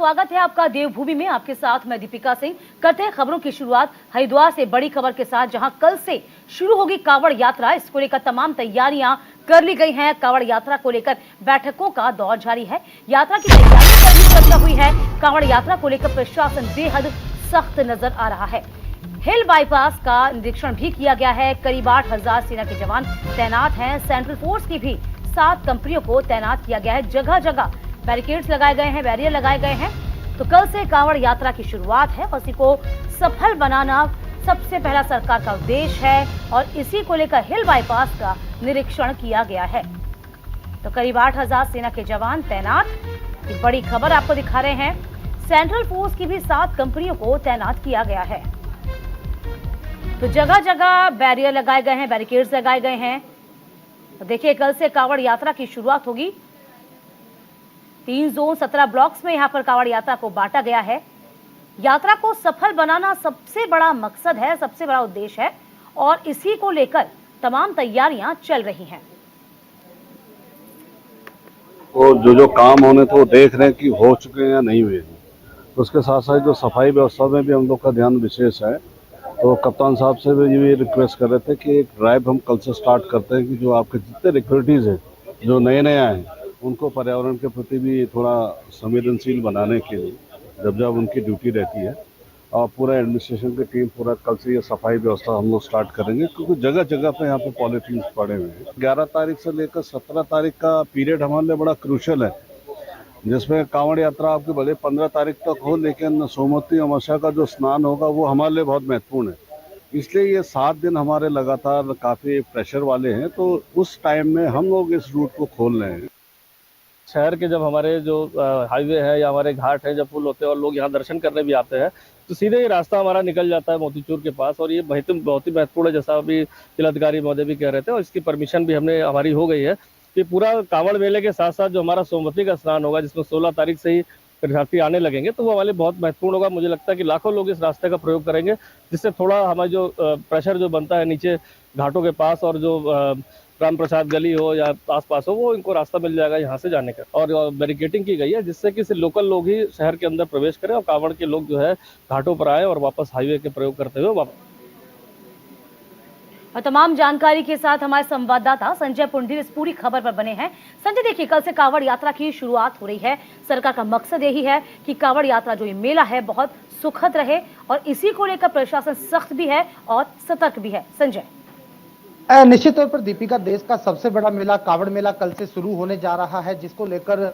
स्वागत है आपका देवभूमि में। आपके साथ मैं दीपिका सिंह। करते हैं खबरों की शुरुआत हरिद्वार से बड़ी खबर के साथ, जहां कल से शुरू होगी कांवड़ यात्रा। इसको लेकर तमाम तैयारियां कर ली गई हैं। कांवड़ यात्रा को लेकर बैठकों का दौर जारी है। यात्रा की तैयारियों पर भी चर्चा हुई है। कांवड़ यात्रा को लेकर प्रशासन बेहद सख्त नजर आ रहा है। हिल बाईपास का निरीक्षण भी किया गया है। करीब 8,000 सेना के जवान तैनात हैं। सेंट्रल फोर्स की भी 7 कंपनियों को तैनात किया गया है। जगह जगह बैरिकेड्स लगाए गए हैं, बैरियर लगाए गए हैं। तो कल से कांवड़ यात्रा की शुरुआत है और इसी को सफल बनाना सबसे पहला सरकार का उद्देश्य है और इसी को लेकर हिल बाईपास का निरीक्षण किया गया है। तो करीब 8,000 सेना के जवान तैनात। ये बड़ी खबर आपको दिखा रहे हैं। सेंट्रल फोर्स की भी 7 कंपनियों को तैनात किया गया है। तो जगह जगह बैरियर लगाए गए हैं, बैरिकेड्स लगाए गए हैं। तो देखिए, कल से कांवड़ यात्रा की शुरुआत होगी। 3 जोन 17 ब्लॉक्स में यहां पर कांवड़ यात्रा को बांटा गया है। यात्रा को सफल बनाना सबसे बड़ा मकसद है, सबसे बड़ा उद्देश्य है और इसी को लेकर तमाम तैयारियां चल रही हैं। और जो काम होने थे वो देख रहे हैं कि हो चुके हैं या नहीं हुए। उसके साथ साथ जो सफाई व्यवस्था में भी हम लोग का ध्यान विशेष है। तो कप्तान साहब से भी ये रिक्वेस्ट कर रहे थे कि एक ड्राइव हम कल से स्टार्ट करते हैं कि जो आपके जितने रिक्रूटीज हैं, जो नए आए, उनको पर्यावरण के प्रति भी थोड़ा संवेदनशील बनाने के लिए जब उनकी ड्यूटी रहती है। और पूरा एडमिनिस्ट्रेशन की टीम पूरा कल से ये सफाई व्यवस्था हम लोग स्टार्ट करेंगे, क्योंकि जगह जगह पे यहाँ पे पॉलिथीन पड़े हुए हैं। 11 तारीख से लेकर 17 तारीख का पीरियड हमारे लिए बड़ा क्रूशल है, जिसमें कांवड़ यात्रा आपके भले 15 तारीख तक हो, लेकिन सोमवती अमावस्या का जो स्नान होगा वो हमारे लिए बहुत महत्वपूर्ण है। इसलिए ये 7 दिन हमारे लगातार काफ़ी प्रेशर वाले हैं। तो उस टाइम में हम लोग इस रूट को खोल रहे हैं। शहर के जब हमारे जो हाईवे है या हमारे घाट है जब फुल होते हैं और लोग यहाँ दर्शन करने भी आते हैं, तो सीधे ही रास्ता हमारा निकल जाता है मोतीचूर के पास। और ये बहुत ही महत्वपूर्ण है, जैसा अभी जिलाधिकारी महोदय भी कह रहे थे। और इसकी परमिशन भी हमारी हो गई है कि पूरा कांवड़ मेले के साथ साथ जो हमारा सोमवती का स्नान होगा, जिसमें 16 तारीख से ही विद्यार्थी आने लगेंगे, तो वो हमारे बहुत महत्वपूर्ण होगा। मुझे लगता है कि लाखों लोग इस रास्ते का प्रयोग करेंगे, जिससे थोड़ा हमारा जो प्रेशर जो बनता है नीचे घाटों के पास और जो राम प्रसाद गली हो या आसपास हो, वो इनको रास्ता मिल जाएगा यहाँ से जाने का। और बैरिकेटिंग की गई है, जिससे कि सिर्फ लोकल लोग ही शहर के अंदर प्रवेश करें और कांवड़ के लोग जो है घाटों पर आए और वापस हाईवे के प्रयोग करते हुए वापस। और तमाम जानकारी के साथ हमारे संवाददाता संजय पुंडीर इस पूरी खबर पर बने हैं। संजय, देखिए, कल से कांवड़ यात्रा की शुरुआत हो रही है। सरकार का मकसद यही है कि कांवड़ यात्रा जो ये मेला है बहुत सुखद रहे और इसी को लेकर प्रशासन सख्त भी है और सतर्क भी है। संजय, निश्चित तौर पर दीपिका, देश का सबसे बड़ा मेला कांवड़ मेला कल से शुरू होने जा रहा है, जिसको लेकर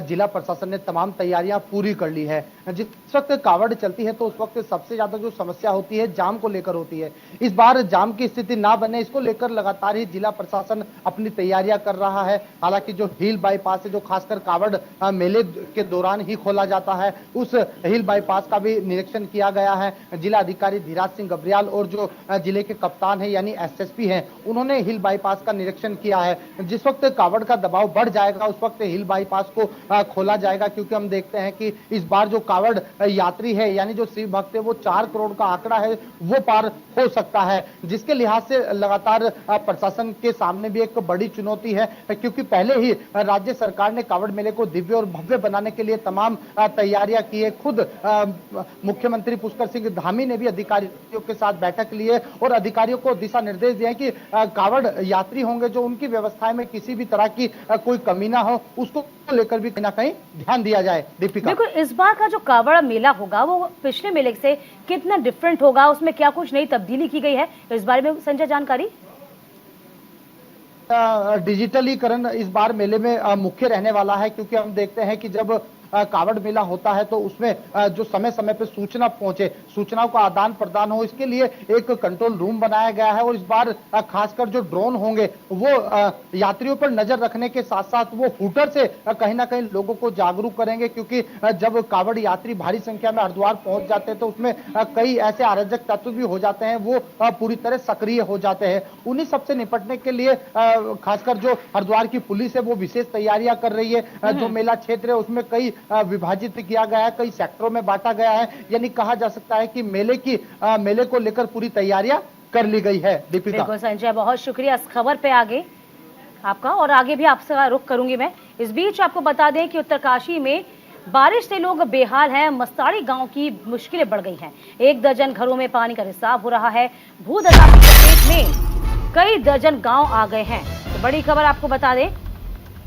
जिला प्रशासन ने तमाम तैयारियां पूरी कर ली है। जिस वक्त कांवड़ चलती है तो उस वक्त सबसे ज्यादा जो समस्या होती है जाम को लेकर होती है। इस बार जाम की स्थिति ना बने, इसको लेकर लगातार ही जिला प्रशासन अपनी तैयारियां कर रहा है। हालांकि जो हिल बाईपास है, जो खासकर कांवड़ मेले के दौरान ही खोला जाता है, उस हिल बाईपास का भी निरीक्षण किया गया है। जिला अधिकारी धीराज सिंह गब्रियाल और जो जिले के कप्तान है यानी SSP है, उन्होंने हिल बाईपास का निरीक्षण किया है। जिस वक्त कांवड़ का दबाव बढ़ जाएगा उस वक्त हिल बाईपास को खोला जाएगा, क्योंकि हम देखते हैं कि इस बार जो कांवड़ यात्री है यानी जो शिव भक्त है, वो 4 करोड़ का आंकड़ा है, वो पार हो सकता है। जिसके लिहाज से लगातार प्रशासन के सामने भी एक बड़ी चुनौती है, क्योंकि पहले ही राज्य सरकार ने कांवड़ मेले को दिव्य और भव्य बनाने के लिए तमाम तैयारियां की है। खुद मुख्यमंत्री पुष्कर सिंह धामी ने भी अधिकारियों के साथ बैठक ली है और अधिकारियों को दिशा निर्देश दिए कि कांवड़ यात्री होंगे जो उनकी व्यवस्थाएं में किसी भी तरह की कोई कमी ना हो, उसको लेकर भी कहीं ना कहीं ध्यान दिया जाए। दीपिका, देखो, इस बार का जो कांवड़ मेला होगा वो पिछले मेले से कितना डिफरेंट होगा, उसमें क्या कुछ नई तब्दीली की गई है, इस बारे में संजय जानकारी? डिजिटलीकरण इस बार मेले में मुख्य रहने वाला है, क्योंकि हम देखते हैं कि जब कांवड़ मेला होता है तो उसमें जो समय समय पे सूचना पहुंचे, सूचनाओं का आदान प्रदान हो, इसके लिए एक कंट्रोल रूम बनाया गया है। और इस बार खासकर जो ड्रोन होंगे वो यात्रियों पर नजर रखने के साथ साथ वो हूटर से कहीं ना कहीं लोगों को जागरूक करेंगे, क्योंकि जब कांवड़ यात्री भारी संख्या में हरिद्वार पहुंच जाते हैं तो उसमें कई ऐसे अराजक तत्व भी हो जाते हैं, वो पूरी तरह सक्रिय हो जाते हैं। उन्हीं सबसे निपटने के लिए खासकर जो हरिद्वार की पुलिस है वो विशेष तैयारियां कर रही है। जो मेला क्षेत्र है उसमें कई विभाजित किया गया है, कई सेक्टरों में बांटा गया है, यानी कहा जा सकता है कि मेले को लेकर पूरी तैयारियां कर ली गई है। दीपिका, बिल्कुल संजय, बहुत शुक्रिया इस खबर पे आगे आपका, और आगे भी आपसे रुख करूंगी मैं। इस बीच आपको बता दें कि उत्तरकाशी में बारिश से लोग बेहाल हैं। मस्ताड़ी गांव की मुश्किलें बढ़ गई हैं। 1 दर्जन घरों में पानी का रिसाव हो रहा है। भूदशा की चपेट में कई दर्जन गांव आ गए हैं। तो बड़ी खबर आपको बता दें,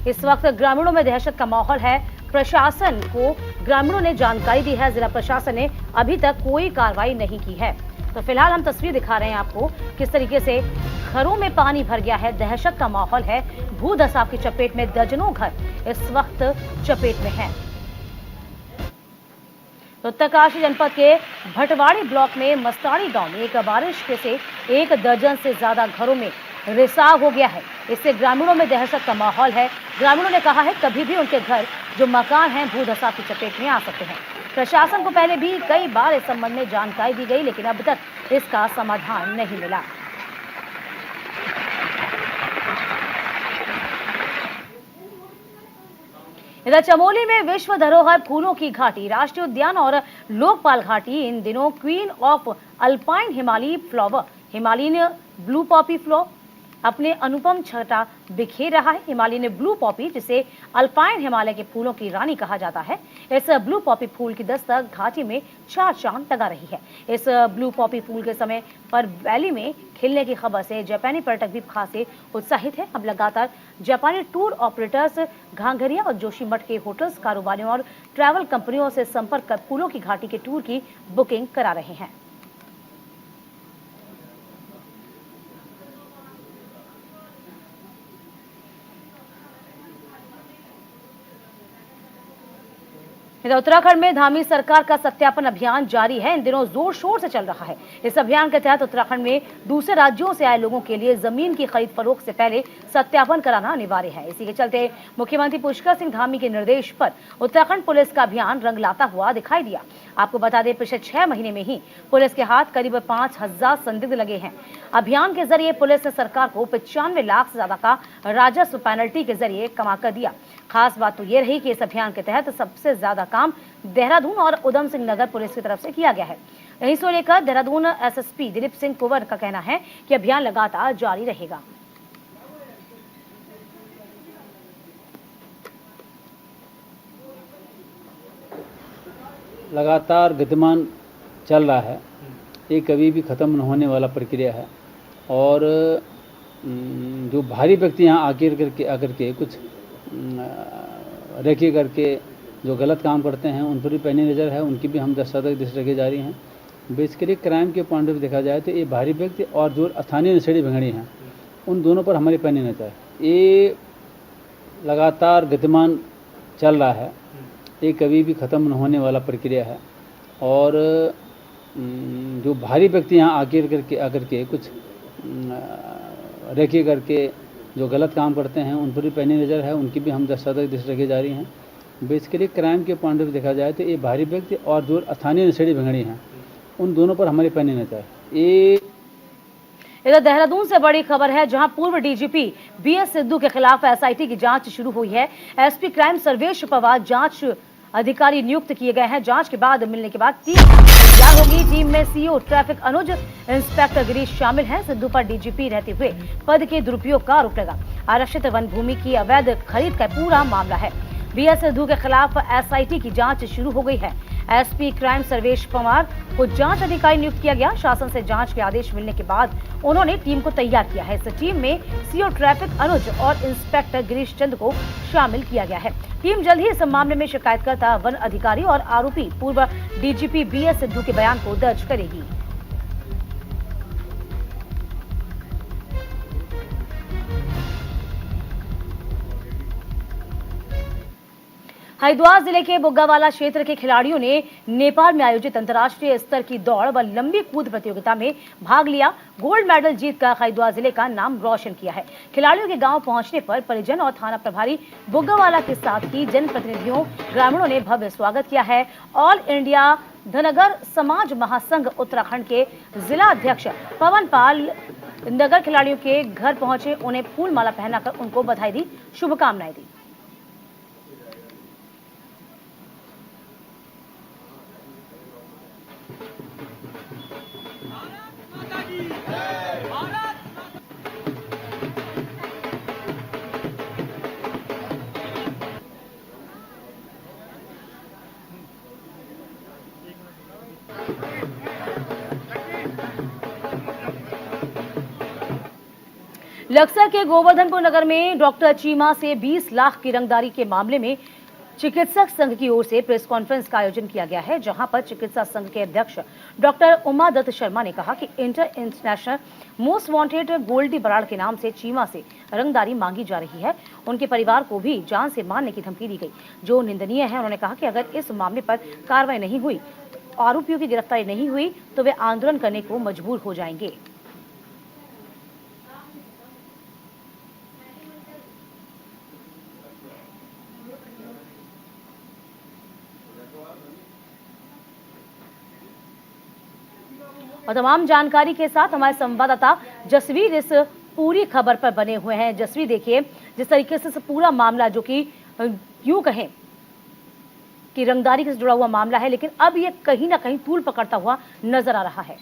इस वक्त ग्रामीणों में दहशत का माहौल है। प्रशासन को ग्रामीणों ने जानकारी दी है। जिला प्रशासन ने अभी तक कोई कार्रवाई नहीं की है। तो फिलहाल हम तस्वीर दिखा रहे हैं आपको, किस तरीके से घरों में पानी भर गया है। दहशत का माहौल है। भूदशा की चपेट में दर्जनों घर इस वक्त चपेट में हैं। उत्तरकाशी जनपद के भटवाड़ी ब्लॉक में मस्ताड़ी गांव में एक बारिश से 1 दर्जन से ज्यादा घरों में रिसाव हो गया है। इससे ग्रामीणों में दहशत का माहौल है। ग्रामीणों ने कहा है कभी भी उनके घर जो मकान हैं भूदशा की चपेट में आ सकते हैं। प्रशासन को पहले भी कई बार इस संबंध में जानकारी दी गई, लेकिन अब तक इसका समाधान नहीं मिला। इधर चमोली में विश्व धरोहर फूलों की घाटी राष्ट्रीय उद्यान और लोकपाल घाटी इन दिनों क्वीन ऑफ अल्पाइन हिमालयी flower Himalayan blue Poppy flow अपने अनुपम छटा बिखेर रहा है। हिमालयन ब्लू पॉपी, जिसे अल्पाइन हिमालय के फूलों की रानी कहा जाता है, इस ब्लू पॉपी फूल की दस्तक घाटी में 4 चांद लगा रही है। इस ब्लू पॉपी फूल के समय पर वैली में खिलने की खबर से जापानी पर्यटक भी खासे उत्साहित है। अब लगातार जापानी टूर ऑपरेटर्स घांघरिया और जोशीमठ के होटल्स, कारोबारियों और ट्रैवल कंपनियों से संपर्क कर फूलों की घाटी के टूर की बुकिंग करा रहे हैं। इधर उत्तराखंड में धामी सरकार का सत्यापन अभियान जारी है। इन दिनों जोर शोर से चल रहा है। इस अभियान के तहत उत्तराखंड में दूसरे राज्यों से आए लोगों के लिए जमीन की खरीद फरोख्त से पहले सत्यापन कराना अनिवार्य है। इसी के चलते मुख्यमंत्री पुष्कर सिंह धामी के निर्देश पर उत्तराखंड पुलिस का अभियान रंग लाता हुआ दिखाई दिया। आपको बता दें, पिछले 6 महीने में ही पुलिस के हाथ करीब 5000 संदिग्ध लगे हैं। अभियान के जरिए पुलिस ने सरकार को 95 लाख से ज्यादा का राजस्व पेनल्टी के जरिए कमा कर दिया। खास बात तो ये रही कि इस अभियान के तहत सबसे ज्यादा काम देहरादून और उधम सिंह नगर पुलिस की तरफ से किया गया है। यही से लेकर देहरादून एसएसपी दिलीप सिंह कुंवर का कहना है कि अभियान लगातार जारी रहेगा। लगातार गतिमान चल रहा है। ये कभी भी ख़त्म न होने वाला प्रक्रिया है। और जो भारी व्यक्ति यहाँ आकर के कुछ रेकी करके जो गलत काम करते हैं उन पर भी पैनी नज़र है। उनकी भी हम सतर्क दृष्टि रखी जा रही हैं। बेसिकली क्राइम के पॉइंट ऑफ व्यू देखा जाए तो ये भारी व्यक्ति और जो स्थानीय नशेड़ी भंगड़ी हैं उन दोनों पर हमारी पैनी नज़र है। ये लगातार गतिमान चल रहा है। ये कभी भी ख़त्म न होने वाला प्रक्रिया है। और जो भारी व्यक्ति यहाँ आकर के कुछ रेकी करके जो गलत काम करते हैं उन पर भी पैनी नज़र है। उनकी भी हम सतर्क दृष्टि रखी जा रही हैं। बेसिकली क्राइम के पॉइंट ऑफ व्यू देखा जाए तो ये भारी व्यक्ति और जो स्थानीय नशेड़ी भंगड़ी हैं उन दोनों पर हमारी पैनी नज़र है। ये इधर देहरादून से बड़ी खबर है, जहां पूर्व डीजीपी बीएस सिद्धू के खिलाफ एसआईटी की जांच शुरू हुई है। एसपी क्राइम सर्वेश पवार जांच अधिकारी नियुक्त किए गए हैं। जांच के बाद मिलने के बाद टीम तैयार होगी। टीम में सीओ ट्रैफिक अनुज, इंस्पेक्टर गिरीश शामिल हैं। सिद्धू पर डीजीपी रहते हुए पद के दुरुपयोग का आरोप लगा। आरक्षित वन भूमि की अवैध खरीद का पूरा मामला है। बीएस सिद्धू के खिलाफ एसआईटी की जांच शुरू हो गई है। एसपी क्राइम सर्वेश पवार को जांच अधिकारी नियुक्त किया गया। शासन से जांच के आदेश मिलने के बाद उन्होंने टीम को तैयार किया है। इस टीम में सीओ ट्रैफिक अनुज और इंस्पेक्टर गिरीश चंद को शामिल किया गया है। टीम जल्द ही इस मामले में शिकायतकर्ता, वन अधिकारी और आरोपी पूर्व डीजीपी बीएस सिद्धू के बयान को दर्ज करेगी। हरिद्वार जिले के बुग्गावाला क्षेत्र के खिलाड़ियों ने नेपाल में आयोजित अंतर्राष्ट्रीय स्तर की दौड़ व लंबी कूद प्रतियोगिता में भाग लिया। गोल्ड मेडल जीतकर हरिद्वार जिले का नाम रोशन किया है। खिलाड़ियों के गांव पहुंचने पर परिजन और थाना प्रभारी बुग्गावाला के साथ ही जनप्रतिनिधियों, ग्रामीणों ने भव्य स्वागत किया है। ऑल इंडिया धनगर समाज महासंघ उत्तराखंड के जिला अध्यक्ष पवन पाल नगर खिलाड़ियों के घर पहुंचे, उन्हें फूल माला पहनाकर उनको बधाई दी, शुभकामनाएं दी। लक्सर के गोवर्धनपुर नगर में डॉक्टर चीमा से 20 लाख की रंगदारी के मामले में चिकित्सक संघ की ओर से प्रेस कॉन्फ्रेंस का आयोजन किया गया है, जहां पर चिकित्सा संघ के अध्यक्ष डॉक्टर उमा दत्त शर्मा ने कहा कि international most wanted Goldy Brar के नाम से चीमा से रंगदारी मांगी जा रही है। उनके परिवार को भी जान से मारने की धमकी दी गई, जो निंदनीय है। उन्होंने कहा कि अगर इस मामले पर कार्रवाई नहीं हुई, तो आरोपियों की गिरफ्तारी नहीं हुई, तो वे आंदोलन करने को मजबूर हो जाएंगे। और तमाम जानकारी के साथ हमारे संवाददाता जसवीर इस पूरी खबर पर बने हुए हैं। जसवीर, देखिए जिस तरीके से पूरा मामला, जो कि यूं कहें कि रंगदारी से जुड़ा हुआ मामला है, लेकिन अब ये कहीं ना कहीं तूल पकड़ता हुआ नजर आ रहा है।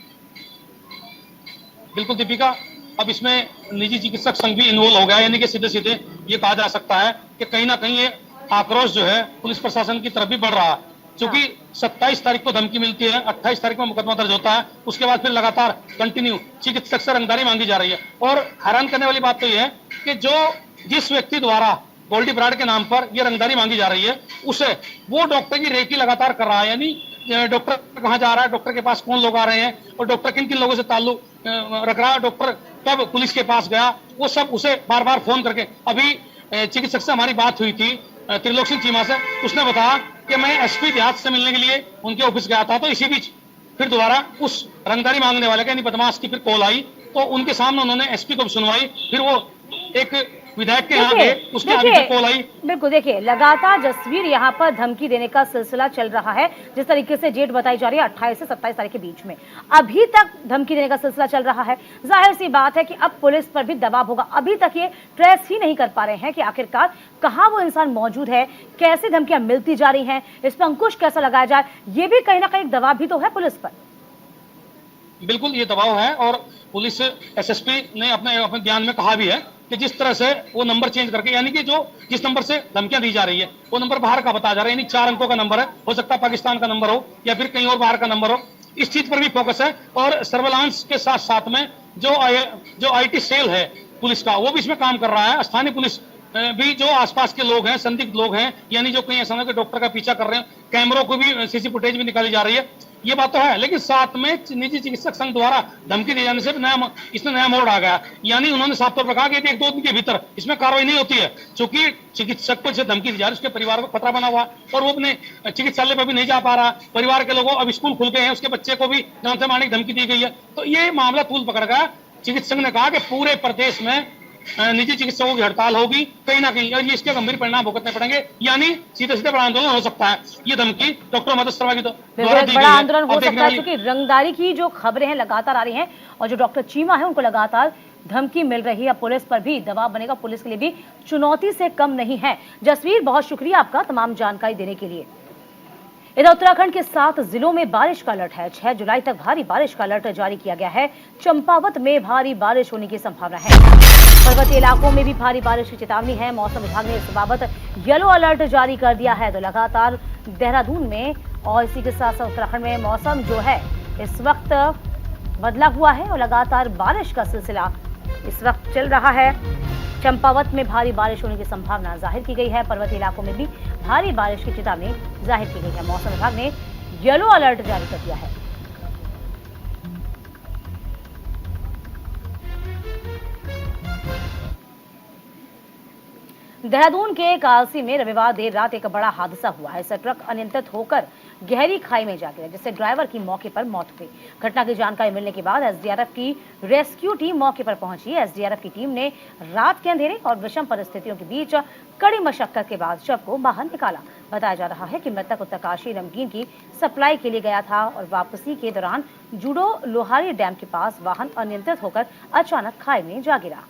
बिल्कुल दीपिका, अब इसमें निजी चिकित्सक संघ भी इन्वॉल्व हो गया, यानी कि सीधे सीधे ये कहा जा सकता है कि कहीं ना कहीं ये आक्रोश जो है पुलिस प्रशासन की तरफ भी बढ़ रहा है, क्योंकि 27 तारीख को धमकी मिलती है, 28 तारीख को मुकदमा दर्ज होता है, उसके बाद फिर लगातार कंटिन्यू चिकित्सक से रंगदारी मांगी जा रही है। और हैरान करने वाली बात तो यह है कि जिस व्यक्ति द्वारा गोल्डी बराड़ के नाम पर यह रंगदारी मांगी जा रही है, उसे वो डॉक्टर की रेकी लगातार कर रहा है, यानी डॉक्टर कहाँ जा रहा है, डॉक्टर के पास कौन लोग आ रहे हैं और डॉक्टर किन किन लोगों से ताल्लुक रख रहा है, डॉक्टर कब पुलिस के पास गया, वो सब उसे बार बार फोन करके। अभी चिकित्सक से हमारी बात हुई थी त्रिलोक सिंह चीमा से, उसने बताया कि मैं एसपी देहात से मिलने के लिए उनके ऑफिस गया था, तो इसी बीच फिर दोबारा उस रंगदारी मांगने वाले का यानी बदमाश की फिर कॉल आई, तो उनके सामने उन्होंने एसपी को सुनवाई, फिर वो एक विधायक के यहाँ गए, उसके आगे फिर कॉल आई। बिल्कुल, देखिए लगातार जसवीर यहाँ पर धमकी देने का सिलसिला चल रहा है। जिस तरीके से डेट बताई जा रही है 28 से 27 तारीख के बीच में, अभी तक धमकी देने का सिलसिला चल रहा है। जाहिर सी बात है कि अब पुलिस पर भी दबाव होगा। अभी तक ये ट्रेस ही नहीं कर पा रहे हैं कि आखिरकार कहाँ वो इंसान मौजूद है, कैसी धमकियां मिलती जा रही हैं, इस पर अंकुश कैसा लगाया जाए, ये भी कहीं ना कहीं दबाव भी तो है पुलिस पर। बिल्कुल ये दबाव है, और पुलिस एसएसपी ने अपने बयान में कहा भी है कि जिस तरह से वो नंबर चेंज करके, यानी कि जिस नंबर से धमकियां दी जा रही है वो नंबर बाहर का बताया जा रहा है, यानी 4 अंकों का नंबर है, हो सकता है पाकिस्तान का नंबर हो या फिर कहीं और बाहर का नंबर हो। इस चीज पर भी फोकस है, और सर्वेलांस के साथ साथ में जो आईटी सेल है पुलिस का, वो भी इसमें काम कर रहा है। स्थानीय पुलिस भी जो आसपास के लोग हैं, संदिग्ध लोग हैं, यानी जो कहीं ऐसा के डॉक्टर का पीछा कर रहे हैं, कैमरों को भी सीसी फुटेज भी निकाली जा रही है, ये बात तो है। लेकिन साथ में निजी चिकित्सक संघ द्वारा धमकी दिए जाने से इसमें नया मोड़ आ गया, यानी उन्होंने साफ तौर पर कहा कि 1-2 दिन के भीतर इसमें कार्रवाई नहीं होती है, क्योंकि चिकित्सक को जो धमकी दी जा रही है उसके परिवार को खतरा बना हुआ, और वो अपने चिकित्सालय पर भी नहीं जा पा रहा। परिवार के लोगों, अब स्कूल खुल गए हैं, उसके बच्चे को भी जान से मारने की धमकी दी गई है। तो ये मामला तूल पकड़ गया। चिकित्सक ने कहा कि पूरे प्रदेश में निजी चिकित्सकों की हड़ताल होगी कहीं ना कहीं, और ये इसके गंभीर परिणाम भुगतने पड़ेंगे, यानी सीधे सीधे बड़ा आंदोलन हो सकता है। ये धमकी डॉक्टर मदद शर्मा की द्वारा दी गई है। बड़ा आंदोलन हो सकता है, क्योंकि रंगदारी की जो खबरें हैं लगातार आ रही हैं, और जो डॉक्टर चीमा है उनको लगातार धमकी मिल रही है। पुलिस पर भी दबाव बनेगा, पुलिस के लिए भी चुनौती से कम नहीं है। जसवीर, बहुत शुक्रिया आपका तमाम जानकारी देने के लिए। इधर उत्तराखंड के 7 जिलों में बारिश का अलर्ट है। 6 जुलाई तक भारी बारिश का अलर्ट जारी किया गया है। चंपावत में भारी बारिश होने की संभावना है। पर्वतीय इलाकों में भी भारी बारिश की चेतावनी है। मौसम विभाग ने इस बाबत येलो अलर्ट जारी कर दिया है। तो लगातार देहरादून में और इसी के साथ साथ उत्तराखंड में मौसम जो है इस वक्त बदला हुआ है, और लगातार बारिश का सिलसिला इस वक्त चल रहा है। चंपावत में भारी बारिश होने की संभावना जाहिर की गई है। पर्वतीय इलाकों में भी भारी बारिश की चेतावनी जाहिर की गई है। मौसम विभाग ने येलो अलर्ट जारी कर दिया है। देहरादून के कालसी में रविवार देर रात एक बड़ा हादसा हुआ है। ट्रक अनियंत्रित होकर गहरी खाई में जा गिरा, जिससे ड्राइवर की मौके पर मौत हुई। घटना की जानकारी मिलने के बाद एसडीआरएफ की रेस्क्यू टीम मौके पर पहुंची। एसडीआरएफ की टीम ने रात के अंधेरे और विषम परिस्थितियों के बीच कड़ी मशक्कत के बाद शव को बाहर निकाला। बताया जा रहा है कि मृतक उत्तरकाशी नमकीन की सप्लाई के लिए गया था, और वापसी के दौरान जूडो लोहारी डैम के पास वाहन अनियंत्रित होकर अचानक खाई में जा गिरा।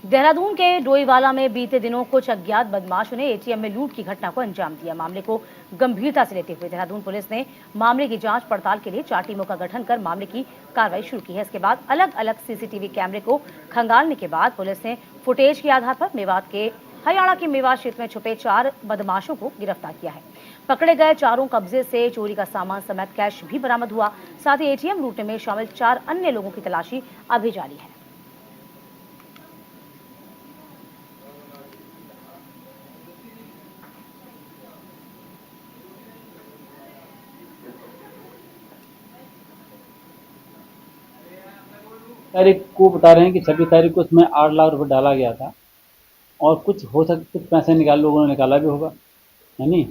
देहरादून के डोईवाला में बीते दिनों कुछ अज्ञात बदमाशों ने एटीएम में लूट की घटना को अंजाम दिया। मामले को गंभीरता से लेते हुए देहरादून पुलिस ने मामले की जांच पड़ताल के लिए 4 टीमों का गठन कर मामले की कार्रवाई शुरू की है। इसके बाद अलग अलग सीसीटीवी कैमरे को खंगालने के बाद पुलिस ने फुटेज के आधार पर मेवात के हरियाणा के मेवात क्षेत्र में छुपे 4 बदमाशों को गिरफ्तार किया है। पकड़े गए चारों कब्जे से चोरी का सामान समेत कैश भी बरामद हुआ। साथ ही एटीएम लूटने में शामिल 4 अन्य लोगों की तलाशी अभी जारी है। तारीख को बता रहे हैं कि 26 तारीख को उसमें 8 लाख रुपए डाला गया था और कुछ हो सकता कुछ पैसे लोगों ने निकाला भी होगा, है नहीं।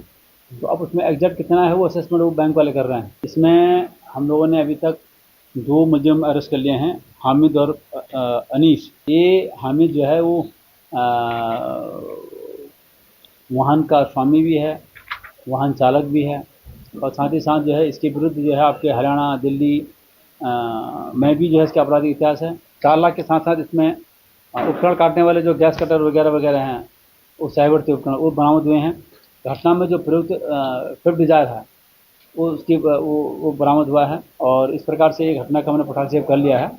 तो अब उसमें एग्जैक्ट कितना है वो असेसमेंट वो बैंक वाले कर रहे हैं। इसमें हम लोगों ने अभी तक 2 मुलजिम अरेस्ट कर लिए हैं, हामिद और अनीस। ये हामिद जो है वो वाहन का स्वामी भी है, वाहन चालक भी है और साथ ही साथ जो है इसके विरुद्ध जो है आपके हरियाणा, दिल्ली में भी जो है इसका आपराधिक इतिहास है। 4 लाख के साथ साथ इसमें उपकरण काटने वाले जो गैस कटर वगैरह वगैरह हैं, वो साइबर उपकरण वो बरामद हुए हैं। घटना में जो प्रयुक्त स्विफ्ट डिजायर है वो उसकी वो बरामद हुआ है और इस प्रकार से ये घटना का हमने पटाखे कर लिया है।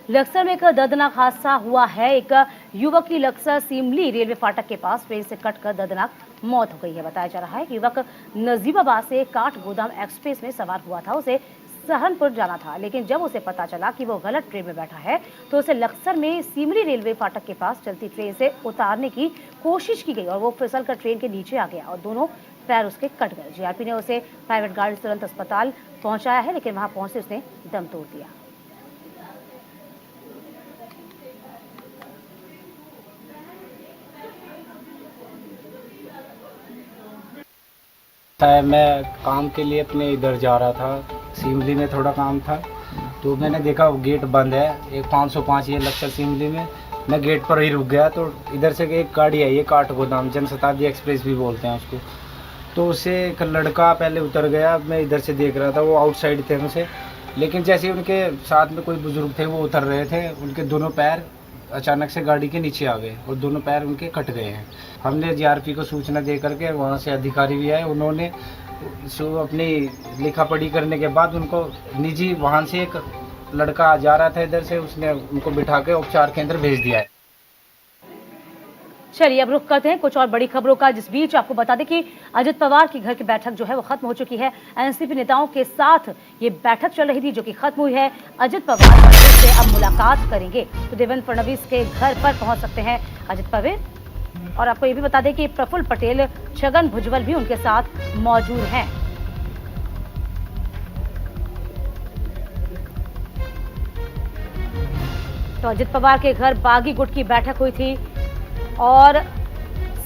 लक्सर में एक दर्दनाक हादसा हुआ है। एक युवक की लक्सर सिमली रेलवे फाटक के पास ट्रेन से कटकर दर्दनाक मौत हो गई है। बताया जा रहा है कि युवक नजीबाबाद से काठगोदाम एक्सप्रेस में सवार हुआ था। उसे सहारनपुर जाना था, लेकिन जब उसे पता चला कि वो गलत ट्रेन में बैठा है तो उसे लक्सर में सिमली रेलवे फाटक के पास चलती ट्रेन से उतारने की कोशिश की गई और वो फिसलकर ट्रेन के नीचे आ गया और दोनों पैर उसके कट गए। जीआरपी ने उसे प्राइवेट गाड़ी से तुरंत अस्पताल पहुंचाया है, लेकिन वहां पहुंचते उसने दम तोड़ दिया। मैं काम के लिए अपने इधर जा रहा था, सिमली में थोड़ा काम था, तो मैंने देखा वो गेट बंद है, एक 505 ये लक्सर सिमली में। मैं गेट पर ही रुक गया तो इधर से एक गाड़ी आई है काठगोदाम, जनशताब्दी एक्सप्रेस भी बोलते हैं उसको। तो उससे एक लड़का पहले उतर गया, मैं इधर से देख रहा था, वो आउटसाइड थे उनसे, लेकिन जैसे उनके साथ में कोई बुजुर्ग थे वो उतर रहे थे, उनके दोनों पैर अचानक से गाड़ी के नीचे आ गए और दोनों पैर उनके कट गए हैं। हमने जीआरपी को सूचना दे करके वहाँ से अधिकारी भी आए, उन्होंने अपनी लिखा पढ़ी करने के बाद उनको निजी वाहन से एक लड़का जा रहा था इधर से, उसने उनको बिठा के उपचार केंद्र भेज दिया है। चलिए अब रुख करते हैं कुछ और बड़ी खबरों का, जिस बीच आपको बता दें कि अजित पवार की घर की बैठक जो है वो खत्म हो चुकी है। एनसीपी नेताओं के साथ ये बैठक चल रही थी जो कि खत्म हुई है। अजित पवार से अब मुलाकात करेंगे तो देवेंद्र फडणवीस के घर पर पहुंच सकते हैं अजित पवार। और आपको ये भी बता दें कि प्रफुल्ल पटेल, छगन भुजबल भी उनके साथ मौजूद हैं। तो अजित पवार के घर बागी गुट की बैठक हुई थी और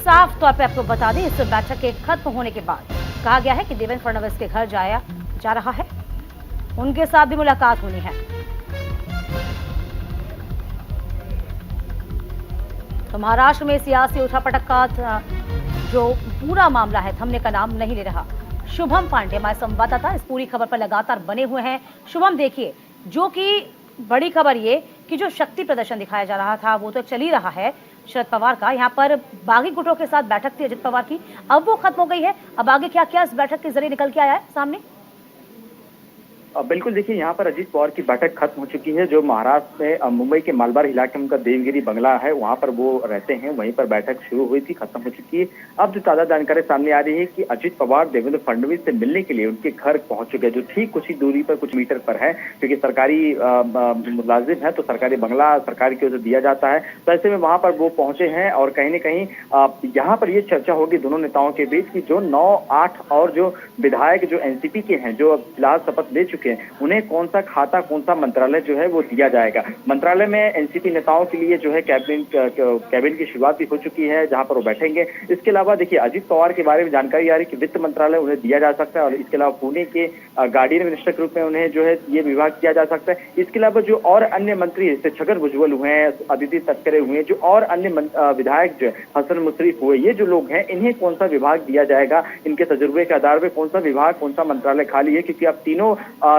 साफ तौर पे आपको बता दें इस बैठक के खत्म होने के बाद कहा गया है कि देवेंद्र फडणवीस के घर जा रहा है, उनके साथ भी मुलाकात होनी है। तो महाराष्ट्र में सियासी उठापटक का जो पूरा मामला है थमने का नाम नहीं ले रहा। शुभम पांडे हमारे संवाददाता इस पूरी खबर पर लगातार बने हुए हैं। शुभम, देखिए, जो कि बड़ी खबर ये कि जो शक्ति प्रदर्शन दिखाया जा रहा था वो तो चल ही रहा है शरद पवार का। यहाँ पर बागी गुटों के साथ बैठक थी अजित पवार की, अब वो खत्म हो गई है। अब आगे क्या क्या इस बैठक के जरिए निकल के आया है सामने? बिल्कुल, देखिए यहाँ पर अजीत पवार की बैठक खत्म हो चुकी है। जो महाराष्ट्र में मुंबई के मालबार इलाके में उनका देवगिरी बंगला है, वहाँ पर वो रहते हैं, वहीं पर बैठक शुरू हुई थी, खत्म हो चुकी है। अब जो ताजा जानकारी सामने आ रही है कि अजित पवार देवेंद्र फडणवीस से मिलने के लिए उनके घर पहुंच चुके हैं, जो ठीक कुछ ही दूरी पर, कुछ मीटर पर है, क्योंकि सरकारी मुलाजिम है तो सरकारी बंगला सरकार की ओर से दिया जाता है। तो ऐसे में वहां पर वो पहुंचे हैं और कहीं न कहीं यहाँ पर ये चर्चा होगी दोनों नेताओं के बीच की जो 9, 8 और जो विधायक जो एनसीपी के हैं, जो फिलहाल शपथ ले चुके हैं, उन्हें कौन सा खाता, कौन सा मंत्रालय जो है वो दिया जाएगा। मंत्रालय में एनसीपी नेताओं के लिए जो है कैबिनेट की शुरुआत भी हो चुकी है, जहां पर वो बैठेंगे। इसके अलावा देखिए अजित पवार के बारे में जानकारी आ रही है कि वित्त मंत्रालय उन्हें दिया जा सकता है और इसके अलावा पुणे के गार्डियन मिनिस्टर के रूप में उन्हें जो है ये विभाग दिया जा सकता है। इसके अलावा जो और अन्य मंत्री जैसे छगन भुजबल हुए हैं, अदिति तटकरे हुए, जो और अन्य विधायक जो हसन मुशर्रफ हुए, ये जो लोग हैं इन्हें कौन सा विभाग दिया जाएगा, इनके तजुर्बे के आधार पर कौन सा विभाग, कौन सा मंत्रालय खाली है, क्योंकि अब तीनों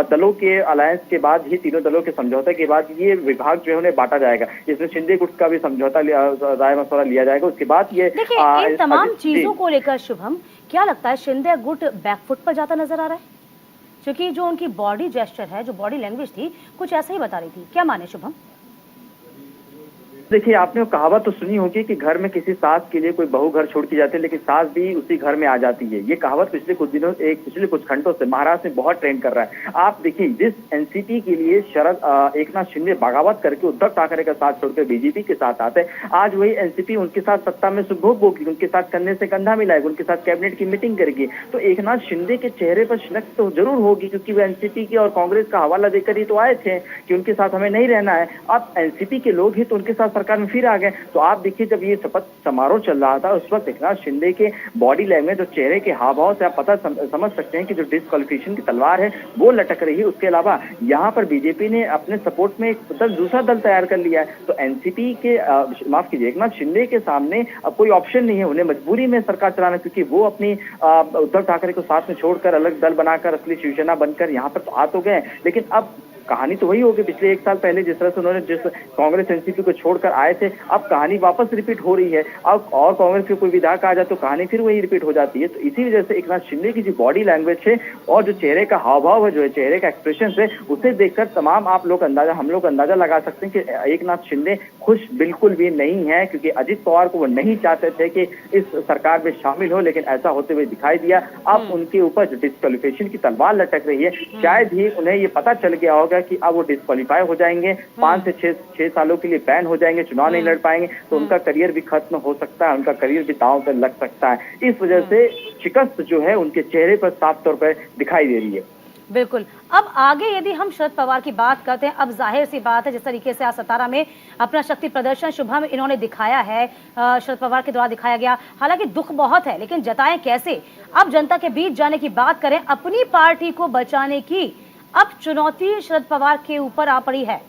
दलों के अलायंस के बाद ही, तीनों दलों के समझौते के बाद ये विभाग जो है उन्हें बांटा जाएगा। इसमें शिंदे गुट का भी समझौता राय मशवरा लिया जाएगा। उसके बाद ये देखिए इन तमाम चीजों को लेकर शुभम क्या लगता है शिंदे गुट बैकफुट पर जाता नजर आ रहा है? क्योंकि जो उनकी बॉडी जेस्चर है, जो बॉडी लैंग्वेज थी, कुछ ऐसा ही बता रही थी। क्या माने शुभम? देखिए, आपने वो कहावत तो सुनी होगी कि घर में किसी सास के लिए कोई बहू घर छोड़ के जाती है, लेकिन सास भी उसी घर में आ जाती है। ये कहावत पिछले कुछ घंटों से महाराष्ट्र में बहुत ट्रेंड कर रहा है। आप देखिए, जिस एनसीपी के लिए एकनाथ शिंदे बगावत करके उद्धव ठाकरे का साथ छोड़कर बीजेपी के साथ आते हैं, आज वही एनसीपी उनके साथ सत्ता में सुभोग होगी, उनके साथ कंधे से कंधा मिलाएगी, उनके साथ कैबिनेट की मीटिंग करेगी। तो एकनाथ शिंदे के चेहरे पर शिनख्त तो जरूर होगी, क्योंकि वो एनसीपी की और कांग्रेस का हवाला देकर ही तो आए थे कि उनके साथ हमें नहीं रहना है। अब एनसीपी के लोग ही तो उनके साथ सरकार में फिर आ गए। तो आप देखिए, जब ये शपथ समारोह चल रहा था उस वक्त एकनाथ शिंदे के बॉडी लैंग्वेज और चेहरे के हाव भाव से आप पता समझ सकते हैं कि जो डिस्क्वालिफिकेशन की तलवार है वो लटक रही है। उसके अलावा यहाँ पर बीजेपी ने अपने सपोर्ट में एक दूसरा दल तैयार कर लिया है। तो एनसीपी के माफ कीजिए, एकनाथ शिंदे के सामने अब कोई ऑप्शन नहीं है, उन्हें मजबूरी में सरकार चलाना, क्योंकि वो अपनी उद्धव ठाकरे को साथ में छोड़कर अलग दल बनाकर असली शिवसेना बनकर यहाँ पर तो आ तो गए, लेकिन अब कहानी तो वही होगी पिछले 1 साल पहले जिस तरह से उन्होंने जिस कांग्रेस एनसीपी को छोड़कर आए थे, अब कहानी वापस रिपीट हो रही है। अब और कांग्रेस के कोई विधायक आ जाए तो कहानी फिर वही रिपीट हो जाती है। तो इसी वजह से एकनाथ शिंदे की जो बॉडी लैंग्वेज है और जो चेहरे का हाव भाव है, जो है चेहरे का एक्सप्रेशन है, उसे देखकर तमाम हम लोग अंदाजा लगा सकते हैं कि एकनाथ शिंदे खुश बिल्कुल भी नहीं है, क्योंकि अजित पवार को वो नहीं चाहते थे कि इस सरकार में शामिल हो, लेकिन ऐसा होते हुए दिखाई दिया। अब उनके ऊपर जो डिस्क्वालिफिकेशन की तलवार लटक रही है, शायद ही उन्हें ये पता चल गया होगा कि अब वो डिस्क्वालीफाई हो जाएंगे, 5 से 6 सालों के लिए बैन हो जाएंगे, चुनाव नहीं लड़ पाएंगे, तो उनका करियर भी खत्म हो सकता है, उनका करियर भी दांव पर लग सकता है। इस वजह से शिकस्त जो है उनके चेहरे पर साफ तौर पर दिखाई दे रही है। बिल्कुल। अब आगे यदि हम शरद पवार की बात करते हैं, अब जाहिर सी बात है जिस तरीके से आज सतारा में अपना शक्ति प्रदर्शन शुभम इन्होंने दिखाया है, शरद पवार के द्वारा दिखाया गया, हालांकि दुख बहुत है लेकिन जताएं कैसे। अब जनता के बीच जाने की बात करें, अपनी पार्टी को बचाने की अब चुनौती शरद पवार के ऊपर आ पड़ी है।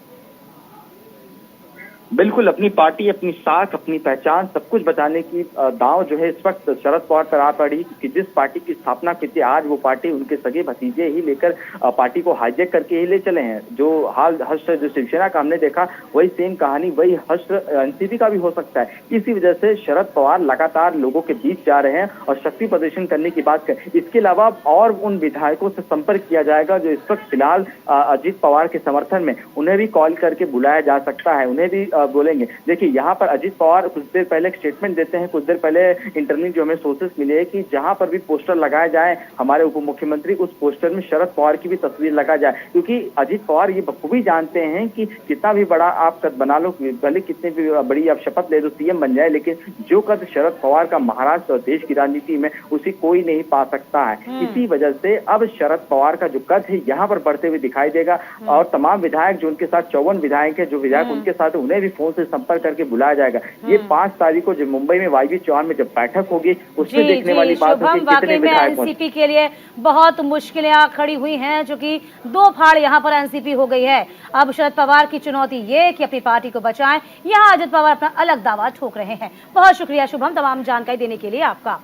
बिल्कुल, अपनी पार्टी, अपनी साख, अपनी पहचान, सब कुछ बचाने की दांव जो है इस वक्त शरद पवार पर आ पड़ी, कि जिस पार्टी की स्थापना की थी आज वो पार्टी उनके सगे भतीजे ही लेकर पार्टी को हाईजैक करके ही ले चले हैं। जो हश्र जो शिवसेना का हमने देखा, वही सेम कहानी वही हश्र एनसीपी का भी हो सकता है। इसी वजह से शरद पवार लगातार लोगों के बीच जा रहे हैं और शक्ति प्रदर्शन करने की बात करें। इसके अलावा और उन विधायकों से संपर्क किया जाएगा जो इस वक्त फिलहाल अजित पवार के समर्थन में, उन्हें भी कॉल करके बुलाया जा सकता है, उन्हें भी बोलेंगे। देखिए, यहाँ पर अजित पवार कुछ देर पहले एक स्टेटमेंट देते हैं, कुछ देर पहले इंटरनल जो हमें सोर्सेस मिले हैं कि जहां पर भी पोस्टर लगाया जाए हमारे उप मुख्यमंत्री, उस पोस्टर में शरद पवार की भी तस्वीर लगा जाए, क्योंकि अजित पवार ये बखूबी जानते हैं कि कितना भी बड़ा आप कद बना लो, भले कितनी भी बड़ी आप शपथ ले दो, सीएम बन जाए, लेकिन जो कद शरद पवार का महाराष्ट्र और देश की राजनीति में, उसे कोई नहीं पा सकता है। इसी वजह से अब शरद पवार का जो कद है यहाँ पर बढ़ते हुए दिखाई देगा और तमाम विधायक जो उनके साथ 54 विधायक है, जो विधायक उनके साथ उन्हें भी फोन से संपर्क करके बुलाया जाएगा। ये 5 तारीख को जो मुंबई में वाईवी चौहान में जब बैठक होगी उसमें देखने वाली बात होगी कितने विधायक एनसीपी के लिए बहुत मुश्किलें खड़ी हुई हैं, जो कि 2 फाड़ यहाँ पर एनसीपी हो गई है। अब शरद पवार की चुनौती ये कि अपनी पार्टी को बचाएं, यहाँ अजित पवार अपना अलग दावा ठोक रहे हैं। बहुत शुक्रिया शुभम तमाम जानकारी देने के लिए आपका।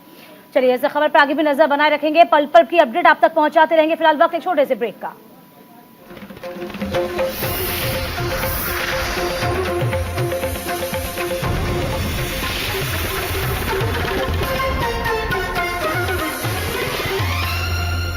चलिए, इस खबर पर आगे भी नजर बनाए रखेंगे, पल पल की अपडेट आप तक पहुंचाते रहेंगे। फिलहाल वक्त एक छोटे से ब्रेक का।